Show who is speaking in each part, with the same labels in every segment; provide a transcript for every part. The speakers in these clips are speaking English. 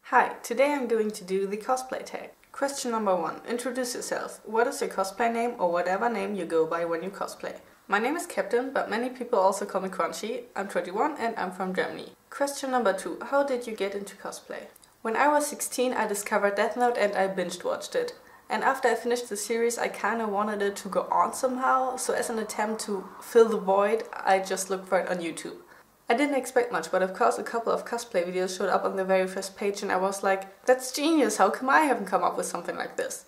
Speaker 1: Hi, today I'm going to do the cosplay tag. Question number 1. Introduce yourself. What is your cosplay name or whatever name you go by when you cosplay? My name is Captain, but many people also call me Crunchy. I'm 21 and I'm from Germany. Question number 2. How did you get into cosplay? When I was 16 I discovered Death Note and I binge watched it. And after I finished the series I kinda wanted it to go on somehow, so as an attempt to fill the void I just looked for it on YouTube. I didn't expect much, but of course a couple of cosplay videos showed up on the very first page and I was like, that's genius, how come I haven't come up with something like this?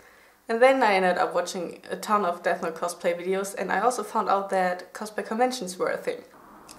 Speaker 1: And then I ended up watching a ton of Death Note cosplay videos and I also found out that cosplay conventions were a thing.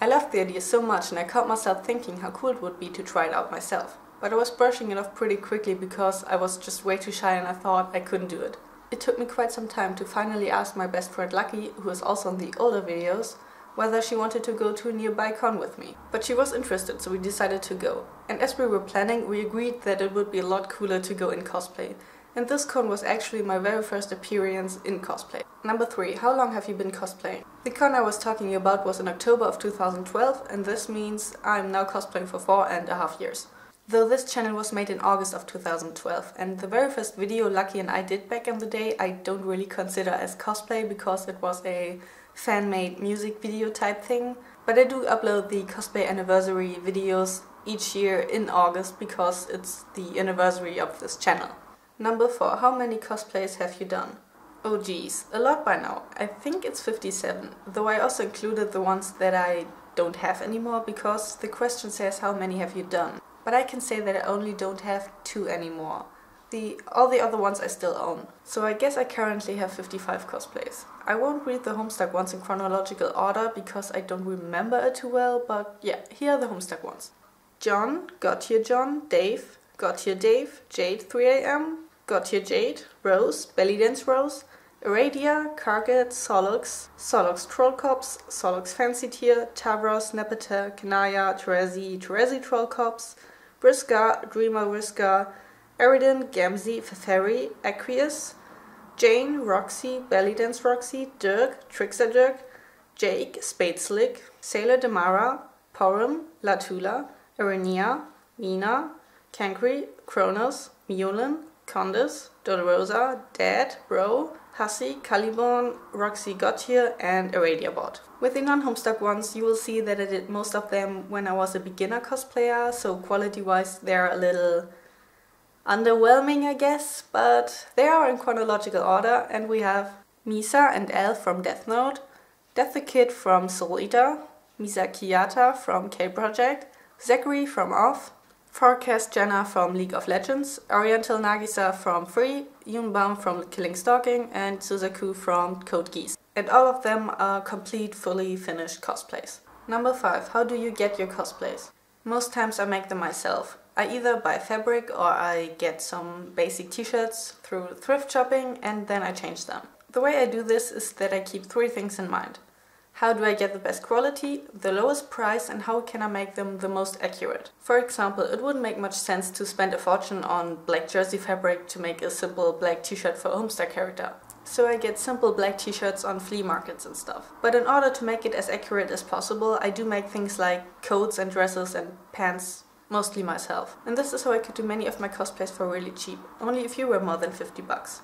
Speaker 1: I loved the idea so much and I caught myself thinking how cool it would be to try it out myself. But I was brushing it off pretty quickly because I was just way too shy and I thought I couldn't do it. It took me quite some time to finally ask my best friend Lucky, who is also in the older videos, whether she wanted to go to a nearby con with me. But she was interested, so we decided to go. And as we were planning, we agreed that it would be a lot cooler to go in cosplay. And this con was actually my very first appearance in cosplay. Number 3. How long have you been cosplaying? The con I was talking about was in October of 2012, and this means I'm now cosplaying for 4.5 years. Though this channel was made in August of 2012, and the very first video Lucky and I did back in the day I don't really consider as cosplay because it was a fan-made music video type thing, but I do upload the cosplay anniversary videos each year in August because it's the anniversary of this channel. Number 4. How many cosplays have you done? Oh geez, a lot by now. I think it's 57, though I also included the ones that I don't have anymore because the question says how many have you done. But I can say that I only don't have 2 anymore. All the other ones I still own. So I guess I currently have 55 cosplays. I won't read the Homestuck ones in chronological order because I don't remember it too well, but yeah, here are the Homestuck ones. John, Got Here John, Dave, Got Here Dave, Jade 3am, Got Here Jade, Rose, Belly Dance Rose, Iradia, Carget, Solux, Solux Troll Cops, Solux Fancy Tier, Tavros, Nepeta, Kanaya, Terezi, Terezi Troll Cops, Briska, Dreamer Briska, Eridan, Gamzee, Feferi, Aqueous, Jane, Roxy, Belly Dance Roxy, Dirk, Trickster Dirk, Jake, Spade Slick, Sailor Damara, Porum, Latula, Erenia, Mina, Cankry, Kronos, Miolin, Condis, Dolorosa, Dad, Bro, Hussy, Caliborn, Roxy Gothier, and Irradiabot. With the non-Homestuck ones, you will see that I did most of them when I was a beginner cosplayer, so quality-wise they're a little underwhelming, I guess, but they are in chronological order, and we have Misa and Elle from Death Note, Death the Kid from Soul Eater, Misa Kiyata from K-Project, Zachary from Off, Forecast Jenna from League of Legends, Oriental Nagisa from Free, Yunbam from Killing Stalking, and Suzaku from Code Geass. And all of them are complete, fully finished cosplays. Number 5. How do you get your cosplays? Most times I make them myself. I either buy fabric or I get some basic t-shirts through thrift shopping and then I change them. The way I do this is that I keep 3 things in mind. How do I get the best quality, the lowest price, and how can I make them the most accurate? For example, it wouldn't make much sense to spend a fortune on black jersey fabric to make a simple black t-shirt for a Homestuck character. So I get simple black t-shirts on flea markets and stuff. But in order to make it as accurate as possible, I do make things like coats and dresses and pants mostly myself. And this is how I could do many of my cosplays for really cheap. Only a few were more than 50 bucks.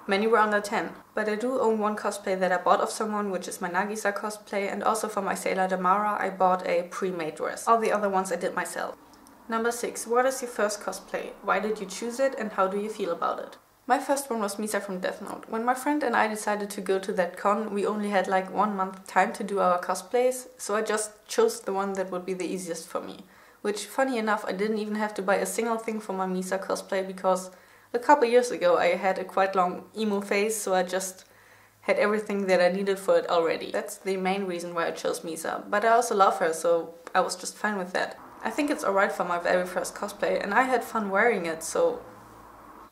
Speaker 1: Many were under 10. But I do own one cosplay that I bought of someone, which is my Nagisa cosplay, and also for my Sailor Damara I bought a pre-made dress. All the other ones I did myself. Number 6. What is your first cosplay? Why did you choose it and how do you feel about it? My first one was Misa from Death Note. When my friend and I decided to go to that con, we only had like 1 month time to do our cosplays, so I just chose the one that would be the easiest for me. Which, funny enough, I didn't even have to buy a single thing for my Misa cosplay because a couple years ago I had a quite long emo phase, so I just had everything that I needed for it already. That's the main reason why I chose Misa, but I also love her, so I was just fine with that. I think it's alright for my very first cosplay and I had fun wearing it, so...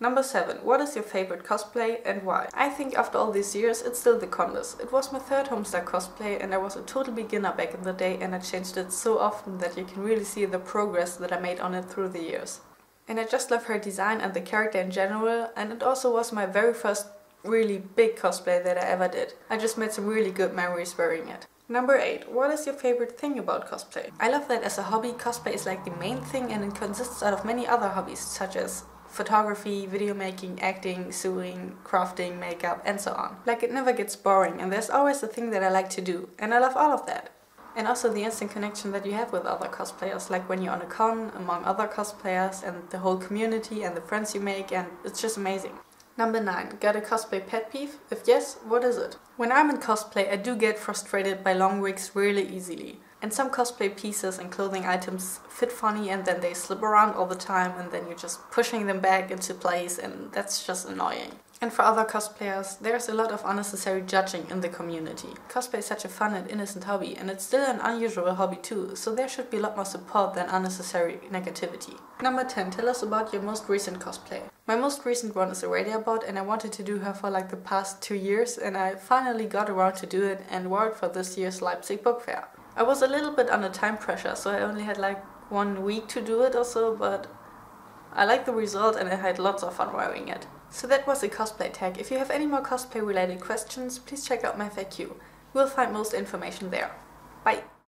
Speaker 1: Number 7. What is your favorite cosplay and why? I think after all these years it's still the Condis. It was my 3rd Homestuck cosplay and I was a total beginner back in the day and I changed it so often that you can really see the progress that I made on it through the years. And I just love her design and the character in general, and it also was my very first really big cosplay that I ever did. I just made some really good memories wearing it. Number 8. What is your favorite thing about cosplay? I love that as a hobby, cosplay is like the main thing and it consists out of many other hobbies such as photography, video making, acting, sewing, crafting, makeup, and so on. Like it never gets boring and there's always a thing that I like to do, and I love all of that. And also the instant connection that you have with other cosplayers, like when you're on a con among other cosplayers and the whole community and the friends you make, and it's just amazing. Number 9. Got a cosplay pet peeve? If yes, what is it? When I'm in cosplay, I do get frustrated by long wigs really easily. And some cosplay pieces and clothing items fit funny and then they slip around all the time and then you're just pushing them back into place, and that's just annoying. And for other cosplayers, there's a lot of unnecessary judging in the community. Cosplay is such a fun and innocent hobby, and it's still an unusual hobby too, so there should be a lot more support than unnecessary negativity. Number 10. Tell us about your most recent cosplay. My most recent one is a radio bot, and I wanted to do her for like the past 2 years, and I finally got around to do it and wore it for this year's Leipzig book fair. I was a little bit under time pressure, so I only had like 1 week to do it or so, but I liked the result and I had lots of fun wearing it. So that was a cosplay tag. If you have any more cosplay related questions, please check out my FAQ. You will find most information there. Bye!